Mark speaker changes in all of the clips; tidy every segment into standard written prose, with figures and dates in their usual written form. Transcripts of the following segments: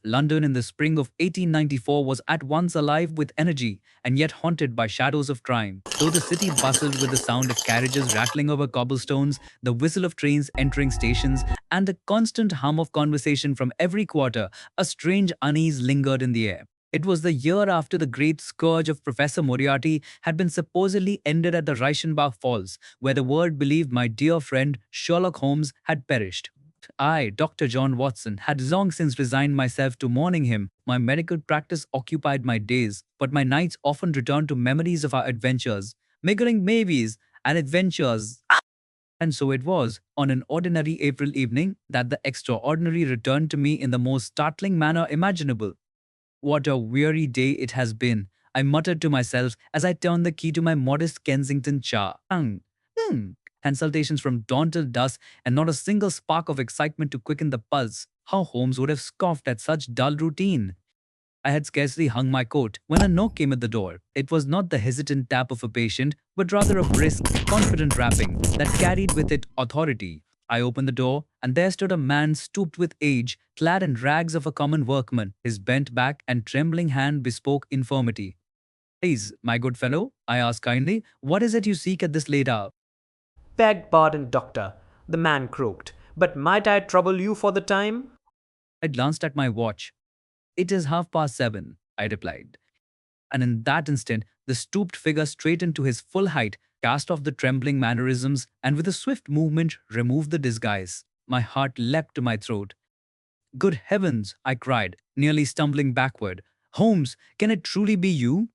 Speaker 1: London in the spring of 1894 was at once alive with energy and yet haunted by shadows of crime. Though the city bustled with the sound of carriages rattling over cobblestones, the whistle of trains entering stations, and the constant hum of conversation from every quarter, a strange unease lingered in the air. It was the year after the great scourge of Professor Moriarty had been supposedly ended at the Reichenbach Falls, where the world believed my dear friend Sherlock Holmes had perished. I, Dr. John Watson, had long since resigned myself to mourning him. My medical practice occupied my days, but my nights often returned to memories of our adventures, mingling maybes and adventures. And so it was, on an ordinary April evening, that the extraordinary returned to me in the most startling manner imaginable. What a weary day it has been, I muttered to myself as I turned the key to my modest Kensington char. Consultations from dawn till dusk, and not a single spark of excitement to quicken the pulse. How Holmes would have scoffed at such dull routine. I had scarcely hung my coat when a knock came at the door. It was not the hesitant tap of a patient, but rather a brisk, confident rapping that carried with it authority. I opened the door, and there stood a man stooped with age, clad in rags of a common workman. His bent back and trembling hand bespoke infirmity. Please, my good fellow, I asked kindly, what is it you seek at this late hour?
Speaker 2: Beg pardon, doctor, the man croaked, but might I trouble you for the time?
Speaker 1: I glanced at my watch. It is 7:30, I replied. And in that instant, the stooped figure straightened to his full height, cast off the trembling mannerisms, and with a swift movement removed the disguise. My heart leapt to my throat. Good heavens, I cried, nearly stumbling backward. Holmes, can it truly be you?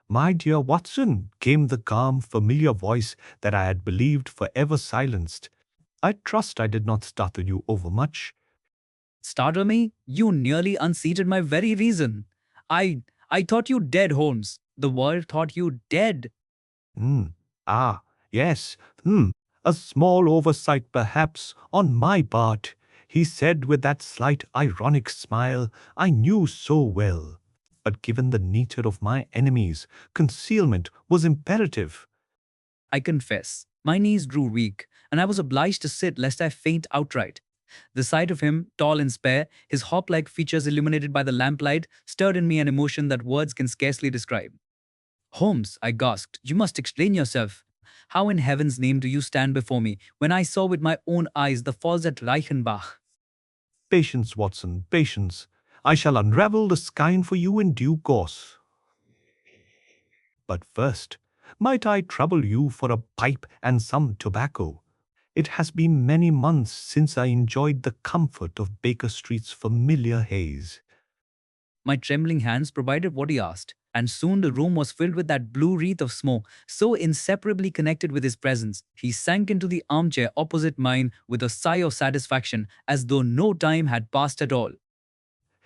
Speaker 3: My dear Watson, came the calm, familiar voice that I had believed forever silenced. I trust I did not startle you overmuch.
Speaker 1: Startle me? You nearly unseated my very reason. I thought you dead, Holmes. The world thought you dead.
Speaker 3: Hmm. Ah, yes. A small oversight, perhaps, on my part, he said with that slight ironic smile I knew so well. But given the nature of my enemies, concealment was imperative.
Speaker 1: I confess, my knees grew weak, and I was obliged to sit lest I faint outright. The sight of him, tall and spare, his hawk-like features illuminated by the lamplight, stirred in me an emotion that words can scarcely describe. Holmes, I gasped, you must explain yourself. How in heaven's name do you stand before me when I saw with my own eyes the falls at Reichenbach?
Speaker 3: Patience, Watson, patience. I shall unravel the skein for you in due course. But first, might I trouble you for a pipe and some tobacco? It has been many months since I enjoyed the comfort of Baker Street's familiar haze.
Speaker 1: My trembling hands provided what he asked, and soon the room was filled with that blue wreath of smoke, so inseparably connected with his presence. He sank into the armchair opposite mine with a sigh of satisfaction, as though no time had passed at all.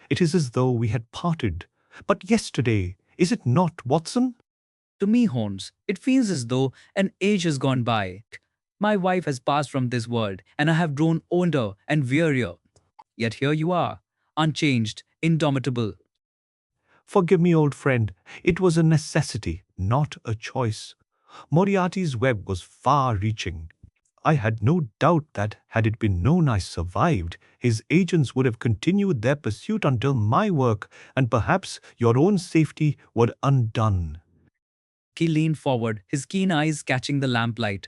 Speaker 3: It is as though we had parted but yesterday, is it not, Watson?
Speaker 1: To me, Holmes, it feels as though an age has gone by. My wife has passed from this world, and I have grown older and wearier. Yet here you are, unchanged, indomitable.
Speaker 3: Forgive me, old friend, it was a necessity, not a choice. Moriarty's web was far-reaching. I had no doubt that, had it been known I survived, his agents would have continued their pursuit until my work, and perhaps your own safety, were undone.
Speaker 1: He leaned forward, his keen eyes catching the lamplight.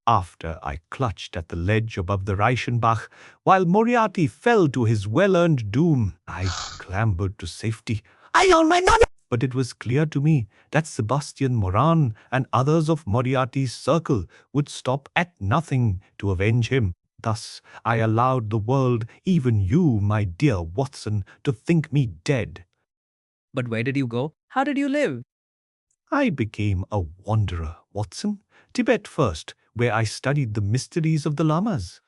Speaker 3: After I clutched at the ledge above the Reichenbach, while Moriarty fell to his well-earned doom, I clambered to safety. I own my money! But it was clear to me that Sebastian Moran and others of Moriarty's circle would stop at nothing to avenge him. Thus I allowed the world, even you, my dear Watson, to think me dead.
Speaker 1: But where did you go? How did you live?
Speaker 3: I became a wanderer, Watson. Tibet first, where I studied the mysteries of the Lamas.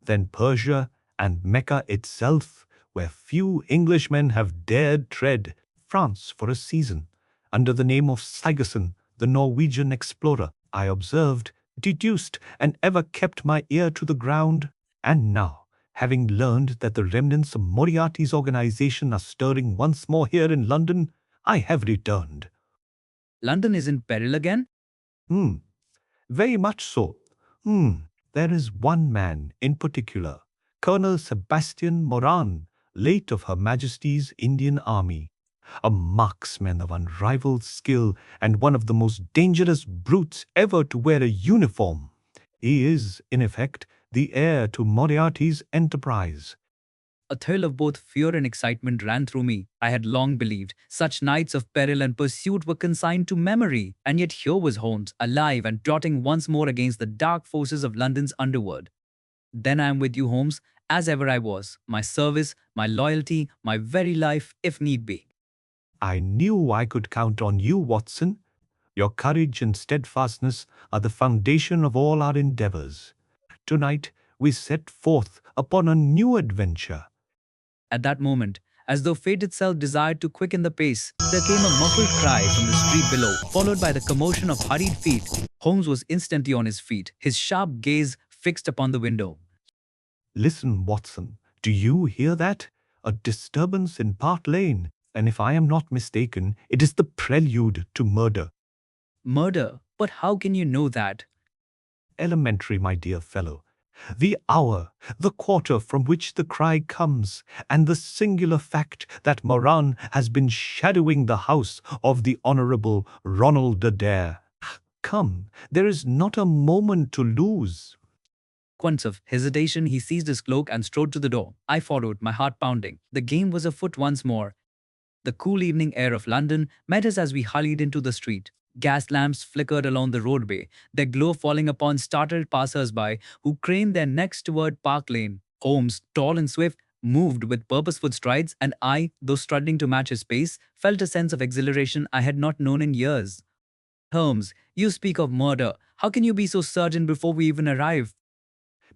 Speaker 3: Then Persia and Mecca itself, where few Englishmen have dared tread. France for a season. Under the name of Sigerson, the Norwegian explorer, I observed, deduced, and ever kept my ear to the ground. And now, having learned that the remnants of Moriarty's organization are stirring once more here in London, I have returned.
Speaker 1: London is in peril again?
Speaker 3: Very much so. There is one man in particular, Colonel Sebastian Moran, late of Her Majesty's Indian Army, a marksman of unrivaled skill and one of the most dangerous brutes ever to wear a uniform. He is, in effect, the heir to Moriarty's enterprise.
Speaker 1: A thrill of both fear and excitement ran through me. I had long believed such nights of peril and pursuit were consigned to memory, and yet here was Holmes, alive and plotting once more against the dark forces of London's underworld. Then I am with you, Holmes, as ever I was. My service, my loyalty, my very life, if need be.
Speaker 3: I knew I could count on you, Watson. Your courage and steadfastness are the foundation of all our endeavors. Tonight we set forth upon a new adventure.
Speaker 1: At that moment, as though fate itself desired to quicken the pace, there came a muffled cry from the street below, followed by the commotion of hurried feet. Holmes was instantly on his feet, his sharp gaze fixed upon the window.
Speaker 3: Listen, Watson, do you hear that? A disturbance in Park Lane, and if I am not mistaken, it is the prelude to murder.
Speaker 1: Murder? But how can you know that?
Speaker 3: Elementary, my dear fellow. The hour, the quarter from which the cry comes, and the singular fact that Moran has been shadowing the house of the Honourable Ronald Adair. Come, there is not a moment to lose.
Speaker 1: Once of hesitation, he seized his cloak and strode to the door. I followed, my heart pounding. The game was afoot once more. The cool evening air of London met us as we hurried into the street. Gas lamps flickered along the roadway, their glow falling upon startled passers-by who craned their necks toward Park Lane. Holmes, tall and swift, moved with purposeful strides, and I, though struggling to match his pace, felt a sense of exhilaration I had not known in years. Holmes, you speak of murder. How can you be so certain before we even arrive?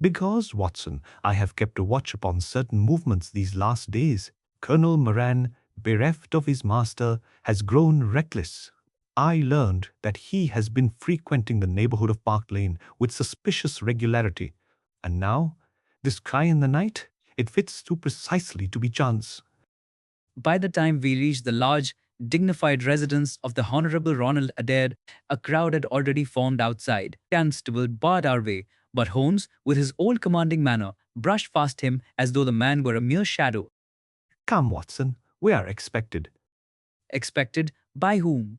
Speaker 3: Because, Watson, I have kept a watch upon certain movements these last days. Colonel Moran, bereft of his master, has grown reckless. I learned that he has been frequenting the neighborhood of Park Lane with suspicious regularity. And now, this cry in the night, it fits too precisely to be chance.
Speaker 1: By the time we reached the large, dignified residence of the Honorable Ronald Adair, a crowd had already formed outside. Constable barred our way, but Holmes, with his old commanding manner, brushed past him as though the man were a mere shadow.
Speaker 3: Come, Watson, we are expected.
Speaker 1: Expected by whom?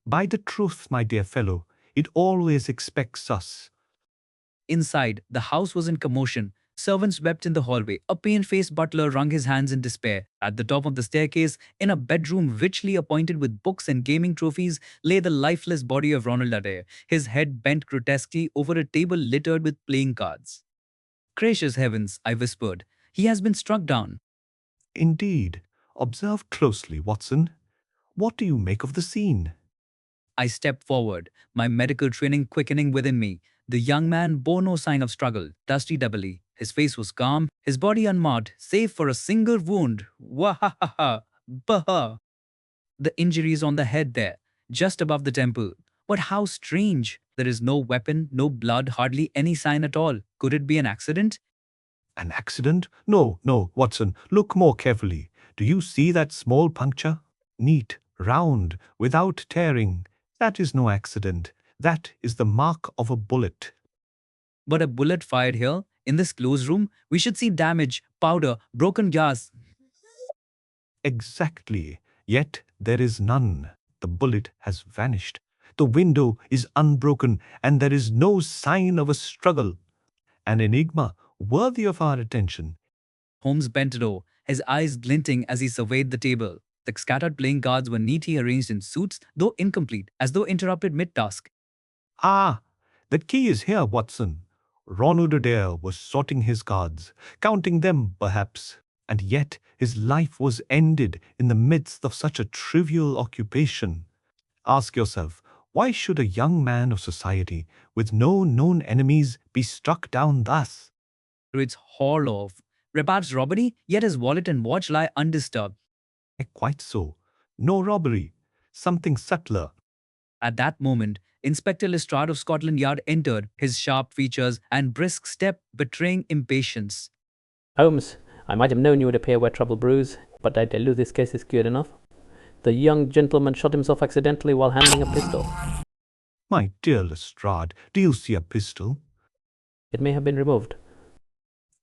Speaker 3: By the truth, my dear fellow, it always expects us.
Speaker 1: Inside, the house was in commotion. Servants wept in the hallway. A pain-faced butler wrung his hands in despair. At the top of the staircase, in a bedroom richly appointed with books and gaming trophies, lay the lifeless body of Ronald Adair, his head bent grotesquely over a table littered with playing cards. Gracious heavens, I whispered. He has been struck down.
Speaker 3: Indeed. Observe closely, Watson. What do you make of the scene?
Speaker 1: I stepped forward, my medical training quickening within me. The young man bore no sign of struggle, dusty doubly. His face was calm, his body unmarked, save for a single wound. Wahahaha! Baha! The injury is on the head there, just above the temple. But how strange! There is no weapon, no blood, hardly any sign at all. Could it be an accident?
Speaker 3: An accident? No, no, Watson, look more carefully. Do you see that small puncture? Neat, round, without tearing. That is no accident. That is the mark of a bullet.
Speaker 1: But a bullet fired here, in this closed room, we should see damage, powder, broken glass.
Speaker 3: Exactly. Yet there is none. The bullet has vanished. The window is unbroken, and there is no sign of a struggle. An enigma worthy of our attention.
Speaker 1: Holmes bent low, his eyes glinting as he surveyed the table. The scattered playing cards were neatly arranged in suits, though incomplete, as though interrupted mid-task.
Speaker 3: Ah, the key is here, Watson. Ronald Adair was sorting his cards, counting them, perhaps, and yet his life was ended in the midst of such a trivial occupation. Ask yourself, why should a young man of society, with no known enemies, be struck down thus?
Speaker 1: It's horror of perhaps robbery, yet his wallet and watch lie undisturbed.
Speaker 3: Quite so. No robbery. Something subtler.
Speaker 1: At that moment, Inspector Lestrade of Scotland Yard entered, his sharp features and brisk step betraying impatience.
Speaker 4: Holmes, I might have known you would appear where trouble brews, but I tell you this case is good enough. The young gentleman shot himself accidentally while handling a pistol.
Speaker 3: My dear Lestrade, do you see a pistol?
Speaker 4: It may have been removed.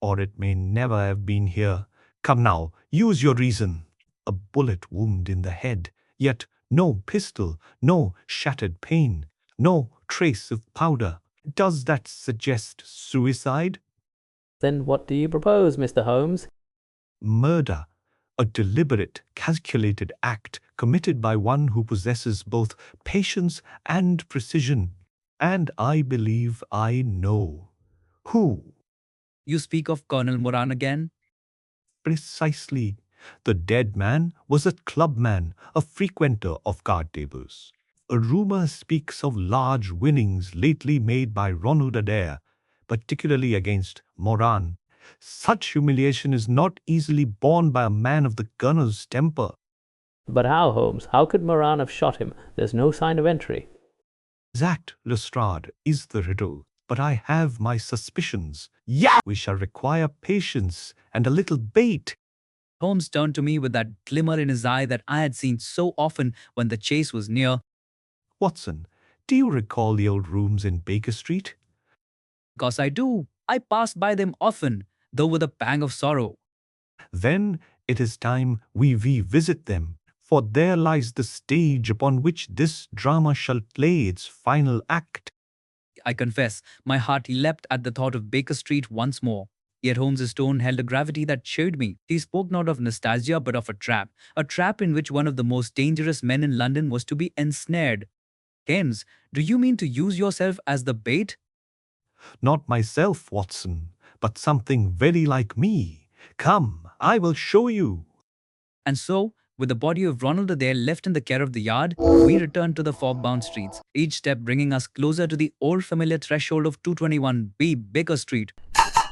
Speaker 3: Or it may never have been here. Come now, use your reason. A bullet wound in the head, yet no pistol, no shattered pane, no trace of powder. Does that suggest suicide?
Speaker 4: Then what do you propose, Mr. Holmes?
Speaker 3: Murder, a deliberate, calculated act committed by one who possesses both patience and precision. And I believe I know. Who?
Speaker 1: You speak of Colonel Moran again?
Speaker 3: Precisely. The dead man was a clubman, a frequenter of card tables. A rumor speaks of large winnings lately made by Ronald Adair, particularly against Moran. Such humiliation is not easily borne by a man of the Colonel's temper.
Speaker 4: But how, Holmes? How could Moran have shot him? There's no sign of entry.
Speaker 3: Exact, Lestrade, is the riddle, but I have my suspicions. Yeah! We shall require patience and a little bait.
Speaker 1: Holmes turned to me with that glimmer in his eye that I had seen so often when the chase was near.
Speaker 3: Watson, do you recall the old rooms in Baker Street?
Speaker 1: Because I do. I passed by them often, though with a pang of sorrow.
Speaker 3: Then it is time we revisit them, for there lies the stage upon which this drama shall play its final act.
Speaker 1: I confess, my heart leapt at the thought of Baker Street once more. Yet Holmes's tone held a gravity that cheered me. He spoke not of nostalgia but of a trap in which one of the most dangerous men in London was to be ensnared. Holmes, do you mean to use yourself as the bait?
Speaker 3: Not myself, Watson, but something very like me. Come, I will show you.
Speaker 1: And so, with the body of Ronald Adair left in the care of the yard, we returned to the fog-bound streets, each step bringing us closer to the old familiar threshold of 221B Baker Street.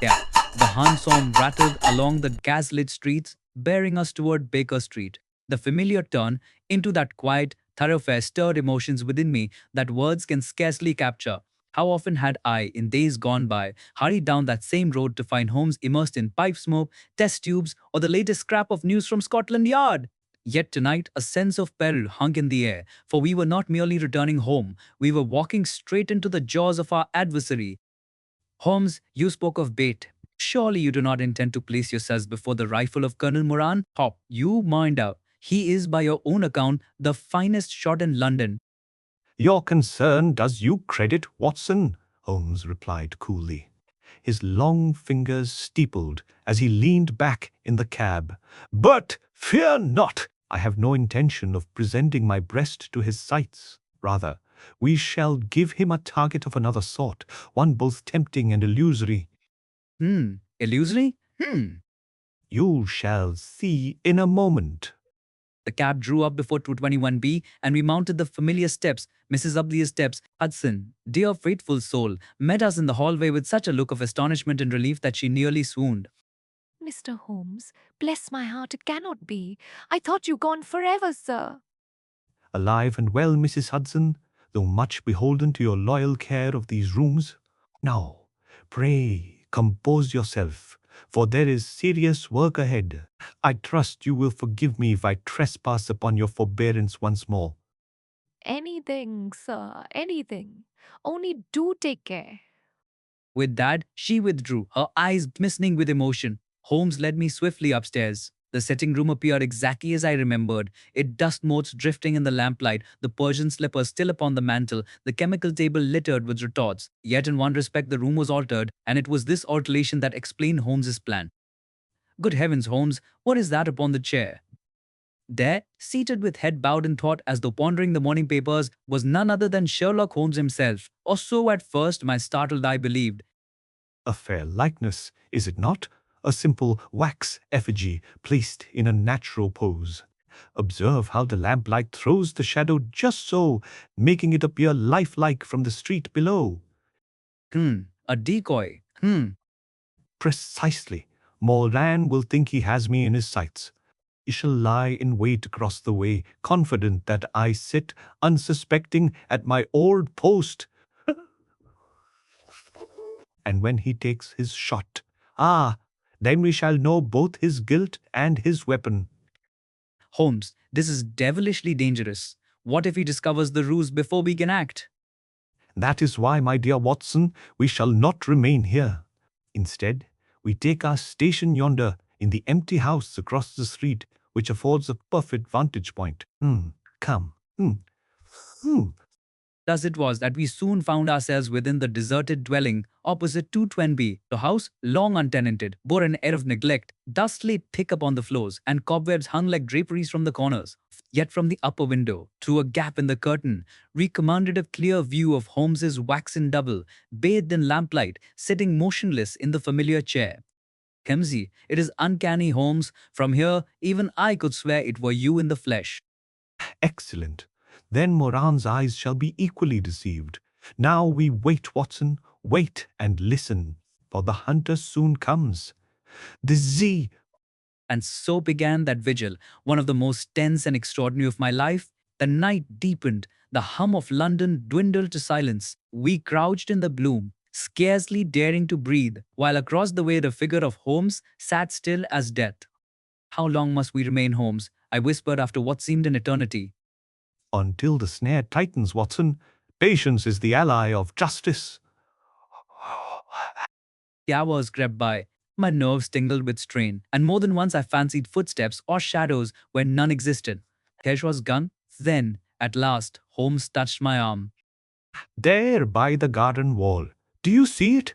Speaker 1: Yeah, the hansom rattled along the gas-lit streets, bearing us toward Baker Street. The familiar turn into that quiet thoroughfare stirred emotions within me that words can scarcely capture. How often had I, in days gone by, hurried down that same road to find Holmes immersed in pipe smoke, test tubes, or the latest scrap of news from Scotland Yard? Yet tonight, a sense of peril hung in the air, for we were not merely returning home, we were walking straight into the jaws of our adversary. Holmes, you spoke of bait. Surely you do not intend to place yourselves before the rifle of Colonel Moran? Hop, you mind out. He is, by your own account, the finest shot in London.
Speaker 3: Your concern does you credit, Watson, Holmes replied coolly. His long fingers steepled as he leaned back in the cab. But fear not, I have no intention of presenting my breast to his sights. Rather, we shall give him a target of another sort, one both tempting and illusory.
Speaker 1: Illusory?
Speaker 3: You shall see in a moment.
Speaker 1: The cab drew up before 221B and we mounted the familiar steps. Mrs. Ubley's steps. Hudson, dear faithful soul, met us in the hallway with such a look of astonishment and relief that she nearly swooned.
Speaker 5: Mr. Holmes, bless my heart, it cannot be. I thought you gone forever, sir.
Speaker 3: Alive and well, Mrs. Hudson, though much beholden to your loyal care of these rooms. Now, pray compose yourself, for there is serious work ahead. I trust you will forgive me if I trespass upon your forbearance once more.
Speaker 5: Anything, sir, anything. Only do take care.
Speaker 1: With that, she withdrew, her eyes glistening with emotion. Holmes led me swiftly upstairs. The sitting room appeared exactly as I remembered. Its dust motes drifting in the lamplight, the Persian slippers still upon the mantel, the chemical table littered with retorts. Yet in one respect the room was altered, and it was this alteration that explained Holmes's plan. Good heavens, Holmes, what is that upon the chair? There, seated with head bowed in thought as though pondering the morning papers, was none other than Sherlock Holmes himself, or so at first my startled eye believed.
Speaker 3: A fair likeness, is it not? A simple wax effigy placed in a natural pose. Observe how the lamplight throws the shadow just so, making it appear lifelike from the street below.
Speaker 1: A decoy.
Speaker 3: Precisely. Moran will think he has me in his sights. He shall lie in wait across the way, confident that I sit unsuspecting at my old post. And when he takes his shot, then we shall know both his guilt and his weapon.
Speaker 1: Holmes, this is devilishly dangerous. What if he discovers the ruse before we can act?
Speaker 3: That is why, my dear Watson, we shall not remain here. Instead, we take our station yonder in the empty house across the street, which affords a perfect vantage point. Come.
Speaker 1: Thus it was that we soon found ourselves within the deserted dwelling opposite 220B. The house, long untenanted, bore an air of neglect. Dust lay thick upon the floors, and cobwebs hung like draperies from the corners. Yet from the upper window, through a gap in the curtain, we commanded a clear view of Holmes's waxen double, bathed in lamplight, sitting motionless in the familiar chair. Kemsey, it is uncanny, Holmes. From here, even I could swear it were you in the flesh.
Speaker 3: Excellent. Then Moran's eyes shall be equally deceived. Now we wait, Watson, wait and listen, for the hunter soon comes. The Z.
Speaker 1: And so began that vigil, one of the most tense and extraordinary of my life. The night deepened, the hum of London dwindled to silence. We crouched in the gloom, scarcely daring to breathe, while across the way the figure of Holmes sat still as death. How long must we remain, Holmes? I whispered after what seemed an eternity.
Speaker 3: Until the snare tightens, Watson. Patience is the ally of justice.
Speaker 1: The hours crept by. My nerves tingled with strain, and more than once I fancied footsteps or shadows where none existed. Cash was gone. Then, at last, Holmes touched my arm.
Speaker 3: There by the garden wall. Do you see it?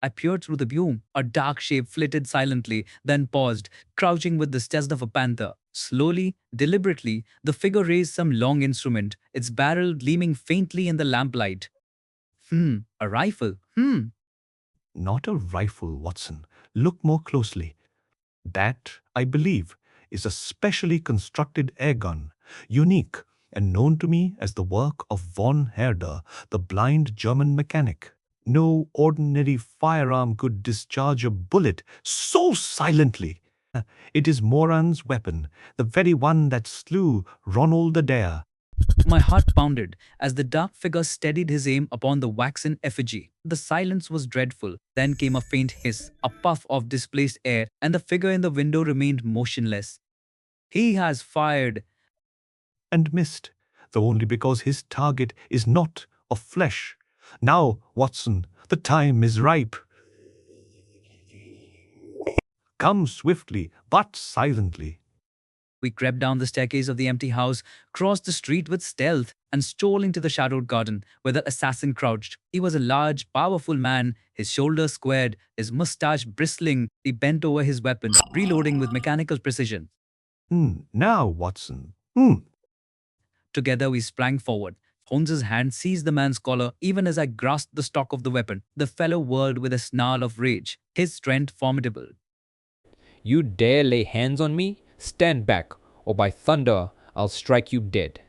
Speaker 1: I peered through the gloom. A dark shape flitted silently, then paused, crouching with the stealth of a panther. Slowly, deliberately, the figure raised some long instrument, its barrel gleaming faintly in the lamplight. A rifle.
Speaker 3: Not a rifle, Watson. Look more closely. That, I believe, is a specially constructed air gun, unique and known to me as the work of von Herder, the blind German mechanic. No ordinary firearm could discharge a bullet so silently. It is Moran's weapon, the very one that slew Ronald Adair.
Speaker 1: My heart pounded as the dark figure steadied his aim upon the waxen effigy. The silence was dreadful. Then came a faint hiss, a puff of displaced air, and the figure in the window remained motionless. He has fired.
Speaker 3: And missed, though only because his target is not of flesh. Now, Watson, the time is ripe. Come swiftly, but silently.
Speaker 1: We crept down the staircase of the empty house, crossed the street with stealth, and stole into the shadowed garden where the assassin crouched. He was a large, powerful man, his shoulders squared, his mustache bristling. He bent over his weapon, reloading with mechanical precision.
Speaker 3: Now, Watson.
Speaker 1: Together we sprang forward. Holmes's hand seized the man's collar even as I grasped the stock of the weapon. The fellow whirled with a snarl of rage, his strength formidable.
Speaker 6: You dare lay hands on me? Stand back, or by thunder, I'll strike you dead.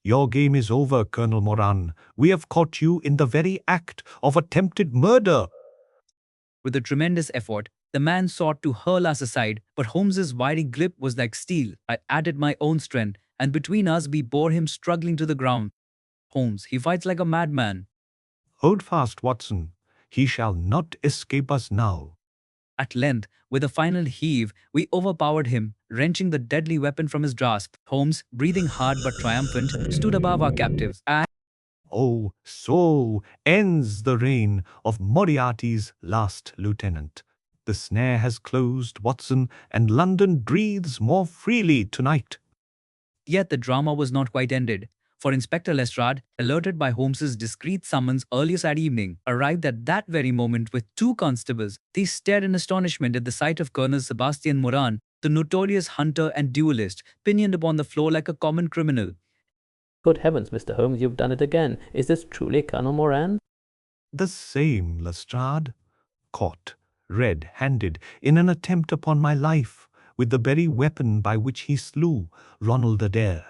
Speaker 3: Your game is over, Colonel Moran. We have caught you in the very act of attempted murder.
Speaker 1: With a tremendous effort, the man sought to hurl us aside, but Holmes's wiry grip was like steel. I added my own strength, and between us we bore him struggling to the ground. Holmes, he fights like a madman.
Speaker 3: Hold fast, Watson. He shall not escape us now.
Speaker 1: At length, with a final heave, we overpowered him, wrenching the deadly weapon from his grasp. Holmes, breathing hard but triumphant, stood above our captives.
Speaker 3: Oh, so ends the reign of Moriarty's last lieutenant. The snare has closed, Watson, and London breathes more freely tonight.
Speaker 1: Yet the drama was not quite ended, for Inspector Lestrade, alerted by Holmes's discreet summons earlier that evening, arrived at that very moment with 2 constables. They stared in astonishment at the sight of Colonel Sebastian Moran, the notorious hunter and duelist, pinioned upon the floor like a common criminal.
Speaker 4: Good heavens, Mr. Holmes, you've done it again. Is this truly Colonel Moran?
Speaker 3: The same, Lestrade. Caught, red-handed, in an attempt upon my life, with the very weapon by which he slew Ronald Adair.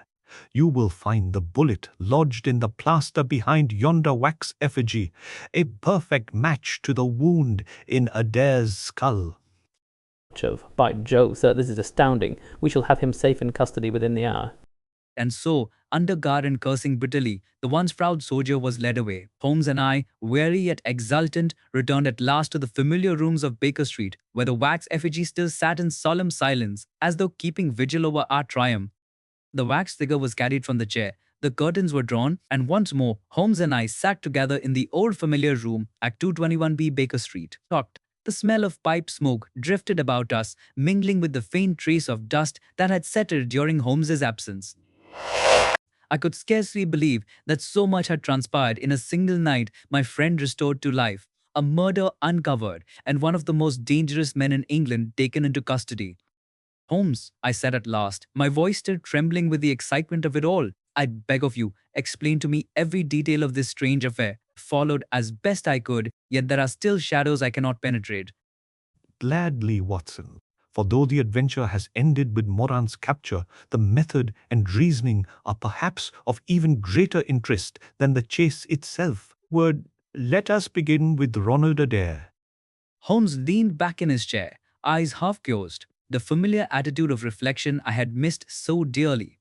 Speaker 3: You will find the bullet lodged in the plaster behind yonder wax effigy, a perfect match to the wound in Adair's skull.
Speaker 4: By Jove, sir, this is astounding. We shall have him safe in custody within the hour.
Speaker 1: And so, under guard and cursing bitterly, the once proud soldier was led away. Holmes and I, weary yet exultant, returned at last to the familiar rooms of Baker Street, where the wax effigy still sat in solemn silence, as though keeping vigil over our triumph. The wax figure was carried from the chair, the curtains were drawn, and once more, Holmes and I sat together in the old familiar room at 221B Baker Street, talked, The smell of pipe smoke drifted about us, mingling with the faint trace of dust that had settled during Holmes's absence. I could scarcely believe that so much had transpired in a single night. My friend restored to life, a murder uncovered, and one of the most dangerous men in England taken into custody. Holmes, I said at last, my voice still trembling with the excitement of it all. I beg of you, explain to me every detail of this strange affair. Followed as best I could, yet there are still shadows I cannot penetrate.
Speaker 3: Gladly, Watson. For though the adventure has ended with Moran's capture, the method and reasoning are perhaps of even greater interest than the chase itself. Let us begin with Ronald Adair.
Speaker 1: Holmes leaned back in his chair, eyes half closed, the familiar attitude of reflection I had missed so dearly.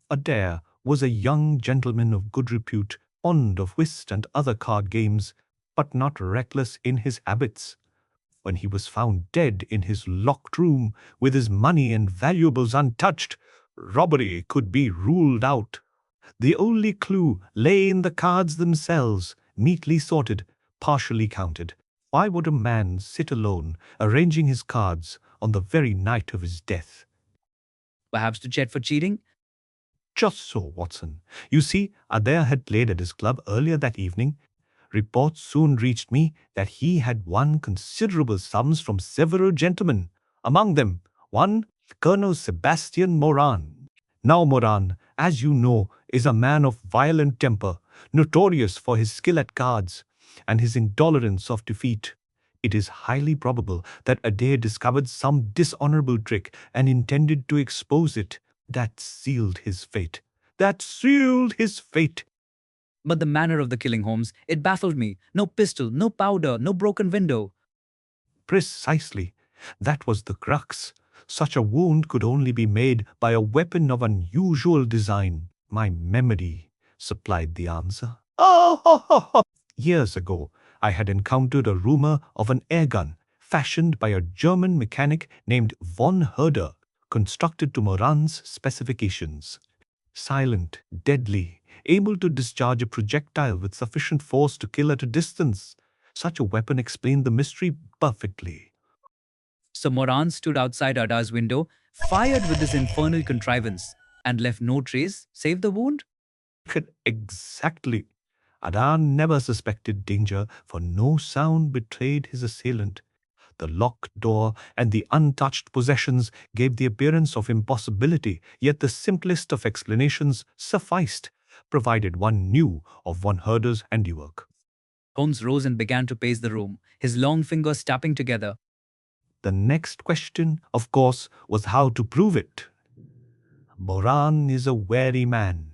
Speaker 3: Adair was a young gentleman of good repute, fond of whist and other card games, but not reckless in his habits. When he was found dead in his locked room with his money and valuables untouched, robbery could be ruled out. The only clue lay in the cards themselves, neatly sorted, partially counted. Why would a man sit alone, arranging his cards on the very night of his death?
Speaker 1: Perhaps to check for cheating?
Speaker 3: Just so, Watson. You see, Adair had played at his club earlier that evening. Reports soon reached me that he had won considerable sums from several gentlemen, among them one Colonel Sebastian Moran. Now Moran, as you know, is a man of violent temper, notorious for his skill at cards and his intolerance of defeat. It is highly probable that Adair discovered some dishonorable trick and intended to expose it. That sealed his fate. That sealed his fate.
Speaker 1: But the manner of the killing, Holmes, it baffled me. No pistol, no powder, no broken window.
Speaker 3: Precisely. That was the crux. Such a wound could only be made by a weapon of unusual design. My memory supplied the answer. Years ago, I had encountered a rumor of an air gun fashioned by a German mechanic named von Herder, constructed to Moran's specifications. Silent, deadly, able to discharge a projectile with sufficient force to kill at a distance. Such a weapon explained the mystery perfectly.
Speaker 1: So Moran stood outside Adair's window, fired with this infernal contrivance, and left no trace save the wound?
Speaker 3: Exactly. Adair never suspected danger, for no sound betrayed his assailant. The locked door and the untouched possessions gave the appearance of impossibility, yet the simplest of explanations sufficed, provided one knew of von Herder's handiwork.
Speaker 1: Holmes rose and began to pace the room, his long fingers tapping together.
Speaker 3: The next question, of course, was how to prove it. Moran is a wary man.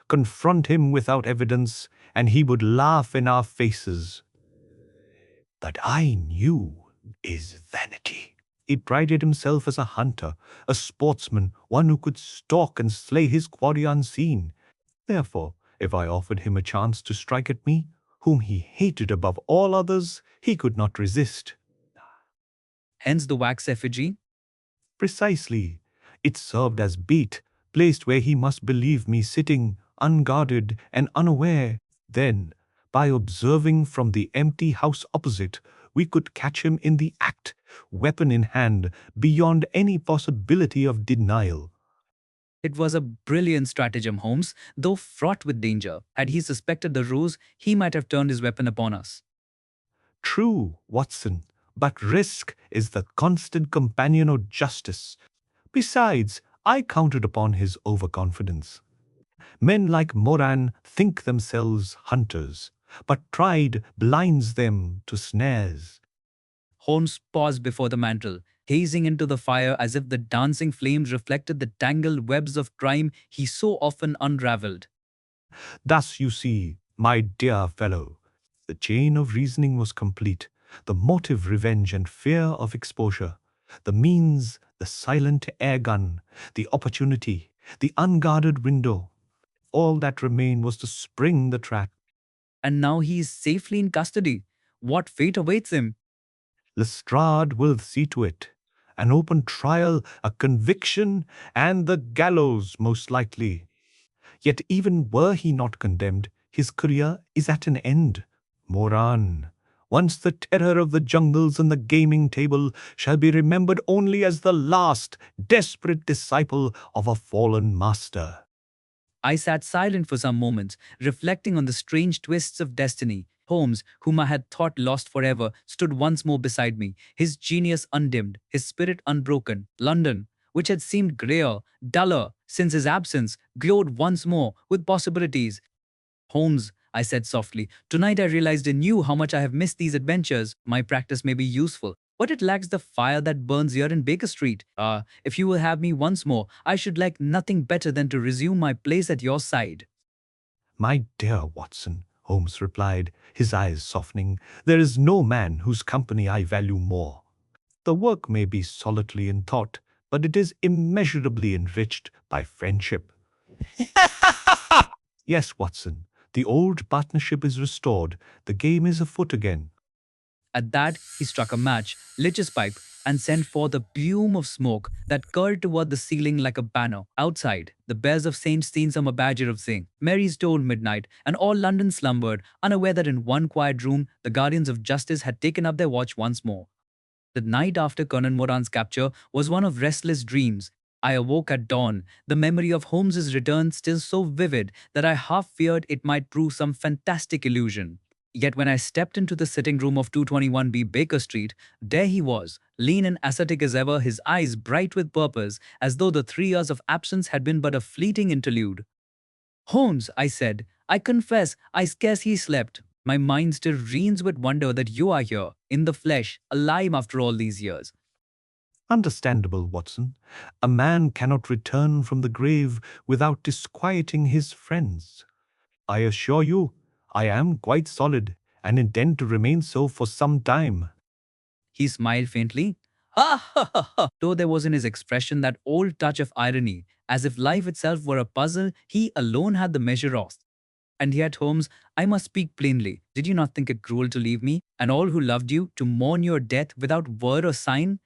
Speaker 3: Confront him without evidence, and he would laugh in our faces. But I knew is vanity. He prided himself as a hunter, a sportsman, one who could stalk and slay his quarry unseen. Therefore, if I offered him a chance to strike at me, whom he hated above all others, he could not resist.
Speaker 1: Hence the wax effigy?
Speaker 3: Precisely. It served as bait, placed where he must believe me sitting, unguarded and unaware. Then, by observing from the empty house opposite, we could catch him in the act, weapon in hand, beyond any possibility of denial.
Speaker 1: It was a brilliant stratagem, Holmes, though fraught with danger. Had he suspected the ruse, he might have turned his weapon upon us.
Speaker 3: True, Watson, but risk is the constant companion of justice. Besides, I counted upon his overconfidence. Men like Moran think themselves hunters, but pride blinds them to snares.
Speaker 1: Holmes paused before the mantel, gazing into the fire as if the dancing flames reflected the tangled webs of crime he so often unraveled.
Speaker 3: Thus, you see, my dear fellow, the chain of reasoning was complete. The motive, revenge, and fear of exposure. The means, the silent air gun. The opportunity, the unguarded window. All that remained was to spring the trap.
Speaker 1: And now he is safely in custody. What fate awaits him?
Speaker 3: Lestrade will see to it. An open trial, a conviction, and the gallows most likely. Yet even were he not condemned, his career is at an end. Moran, Once the terror of the jungles and the gaming table shall be remembered only as the last desperate disciple of a fallen master.
Speaker 1: I sat silent for some moments, reflecting on the strange twists of destiny. Holmes, whom I had thought lost forever, stood once more beside me, his genius undimmed, his spirit unbroken. London, which had seemed greyer, duller since his absence, glowed once more with possibilities. Holmes, I said softly, tonight I realized anew how much I have missed these adventures. My practice may be useful, but it lacks the fire that burns here in Baker Street. If you will have me once more, I should like nothing better than to resume my place at your side.
Speaker 3: My dear Watson, Holmes replied, his eyes softening, there is no man whose company I value more. The work may be solitary in thought, but it is immeasurably enriched by friendship. Yes, Watson, the old partnership is restored. The game is afoot again.
Speaker 1: At that, he struck a match, lit his pipe, and sent forth a plume of smoke that curled toward the ceiling like a banner. Outside, the bells of St. Steen's Badger of Sing, Mary's tolled midnight, and all London slumbered, unaware that in one quiet room the guardians of justice had taken up their watch once more. The night after Colonel Moran's capture was one of restless dreams. I awoke at dawn, the memory of Holmes's return still so vivid that I half feared it might prove some fantastic illusion. Yet when I stepped into the sitting room of 221B Baker Street, there he was, lean and ascetic as ever, his eyes bright with purpose, as though the 3 years of absence had been but a fleeting interlude. Holmes, I said, I confess I scarcely slept. My mind still reels with wonder that you are here, in the flesh, alive after all these years.
Speaker 3: Understandable, Watson. A man cannot return from the grave without disquieting his friends. I assure you, I am quite solid and intend to remain so for some time.
Speaker 1: He smiled faintly. Ha ha ha ha! Though there was in his expression that old touch of irony, as if life itself were a puzzle he alone had the measure of. And yet, Holmes, I must speak plainly. Did you not think it cruel to leave me, and all who loved you, to mourn your death without word or sign?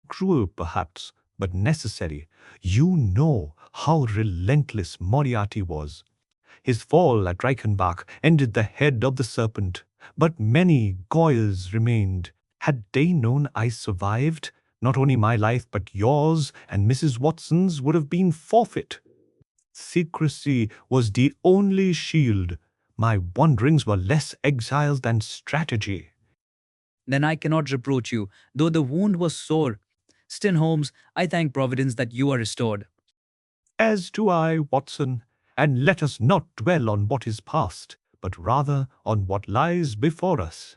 Speaker 3: Cruel, perhaps, but necessary. You know how relentless Moriarty was. His fall at Reichenbach ended the head of the serpent, but many Goyles remained. Had they known I survived, not only my life but yours and Mrs. Watson's would have been forfeit. Secrecy was the only shield. My wanderings were less exile than strategy.
Speaker 1: Then I cannot reproach you, though the wound was sore. Still, Holmes, I thank Providence that you are restored.
Speaker 3: As do I, Watson, and let us not dwell on what is past, but rather on what lies before us.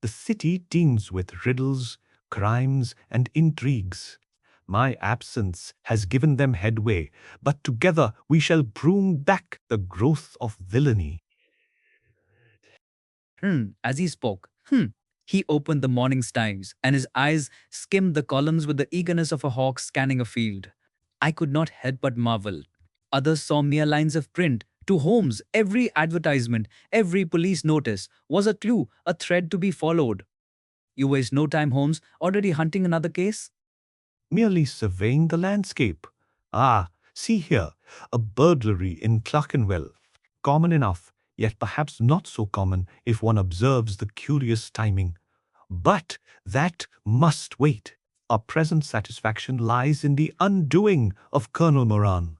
Speaker 3: The city teems with riddles, crimes, and intrigues. My absence has given them headway, but together we shall broom back the growth of villainy.
Speaker 1: As he spoke, he opened the morning's Times, and his eyes skimmed the columns with the eagerness of a hawk scanning a field. I could not help but marvel. Others saw mere lines of print. To Holmes, every advertisement, every police notice was a clue, a thread to be followed. You waste no time, Holmes, already hunting another case?
Speaker 3: Merely surveying the landscape. Ah, see here, a burglary in Clerkenwell. Common enough, yet perhaps not so common if one observes the curious timing. But that must wait. Our present satisfaction lies in the undoing of Colonel Moran.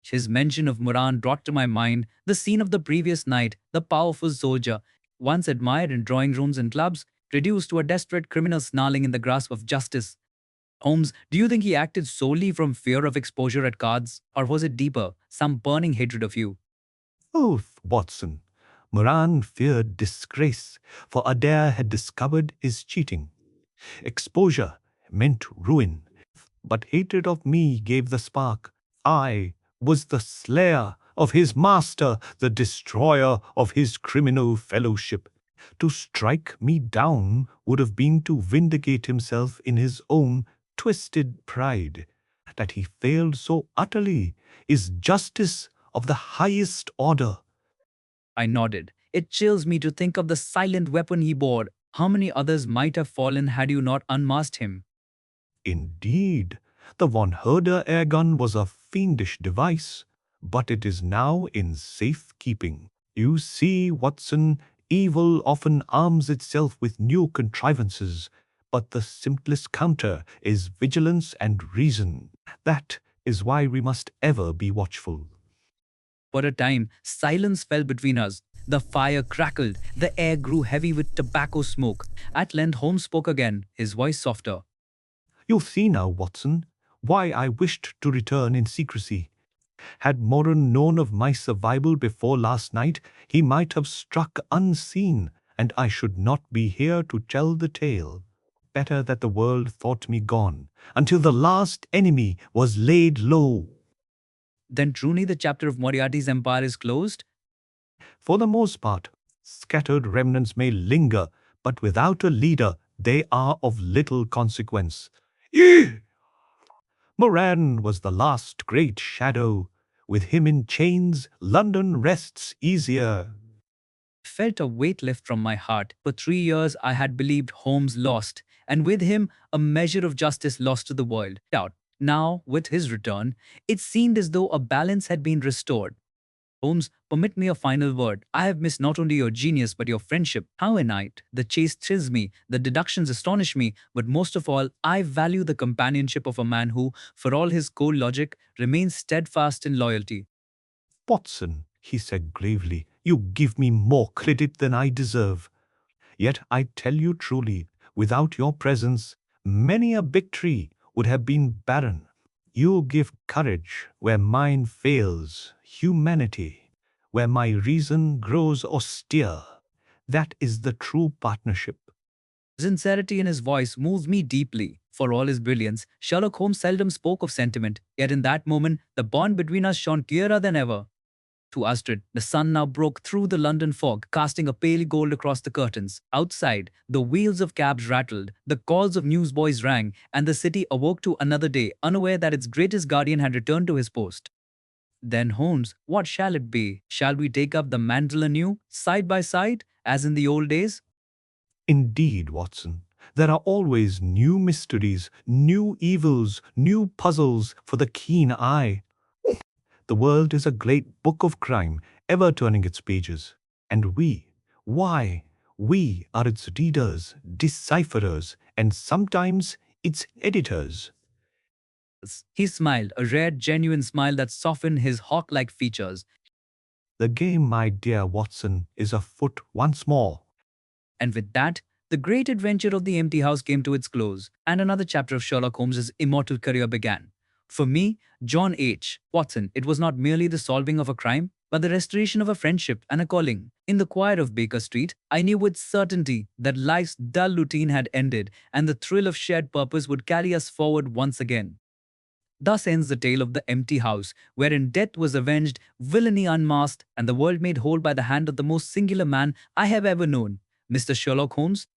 Speaker 1: His mention of Moran brought to my mind the scene of the previous night, the powerful soldier, once admired in drawing rooms and clubs, reduced to a desperate criminal snarling in the grasp of justice. Holmes, do you think he acted solely from fear of exposure at cards, or was it deeper, some burning hatred of you?
Speaker 3: Oh, Watson, Moran feared disgrace, for Adair had discovered his cheating. Exposure meant ruin, but hatred of me gave the spark. I was the slayer of his master, the destroyer of his criminal fellowship. To strike me down would have been to vindicate himself in his own twisted pride. That he failed so utterly is justice of the highest order.
Speaker 1: I nodded. It chills me to think of the silent weapon he bore. How many others might have fallen had you not unmasked him?
Speaker 3: Indeed, the von Herder air gun was a fiendish device, but it is now in safe keeping. You see, Watson, Evil often arms itself with new contrivances, but the simplest counter is vigilance and reason. That is why we must ever be watchful.
Speaker 1: For a time, silence fell between us. The fire crackled, the air grew heavy with tobacco smoke. At length, Holmes spoke again, his voice softer.
Speaker 3: You see now, Watson, why I wished to return in secrecy. Had Moran known of my survival before last night, he might have struck unseen, and I should not be here to tell the tale. Better that the world thought me gone, until the last enemy was laid low.
Speaker 1: Then truly the chapter of Moriarty's empire is closed?
Speaker 3: For the most part, scattered remnants may linger, but without a leader, they are of little consequence. Moran was the last great shadow. With him in chains, London rests easier.
Speaker 1: Felt a weight lift from my heart. For 3 years I had believed Holmes lost, and with him a measure of justice lost to the world. Now, with his return, it seemed as though a balance had been restored. Holmes, permit me a final word. I have missed not only your genius but your friendship. How a night. The chase thrills me, the deductions astonish me, but most of all, I value the companionship of a man who, for all his cold logic, remains steadfast in loyalty.
Speaker 3: Watson, he said gravely, you give me more credit than I deserve. Yet I tell you truly, without your presence, many a big tree would have been barren. You give courage where mine fails, humanity where my reason grows austere. That is the true partnership.
Speaker 1: Sincerity in his voice moves me deeply. For all his brilliance, Sherlock Holmes seldom spoke of sentiment, yet in that moment, the bond between us shone clearer than ever. To Astrid, the sun now broke through the London fog, casting a pale gold across the curtains. Outside, the wheels of cabs rattled, the calls of newsboys rang, and the city awoke to another day, unaware that its greatest guardian had returned to his post. Then, Holmes, what shall it be? Shall we take up the mantle anew, side by side, as in the old days?
Speaker 3: Indeed, Watson, there are always new mysteries, new evils, new puzzles for the keen eye. The world is a great book of crime, ever turning its pages. And we are its readers, decipherers, and sometimes its editors.
Speaker 1: He smiled, a rare, genuine smile that softened his hawk-like features.
Speaker 3: The game, my dear Watson, is afoot once more.
Speaker 1: And with that, the great adventure of the empty house came to its close, and another chapter of Sherlock Holmes's immortal career began. For me, John H. Watson, it was not merely the solving of a crime, but the restoration of a friendship and a calling. In the quiet of Baker Street, I knew with certainty that life's dull routine had ended, and the thrill of shared purpose would carry us forward once again. Thus ends the tale of the empty house, wherein death was avenged, villainy unmasked, and the world made whole by the hand of the most singular man I have ever known, Mr. Sherlock Holmes.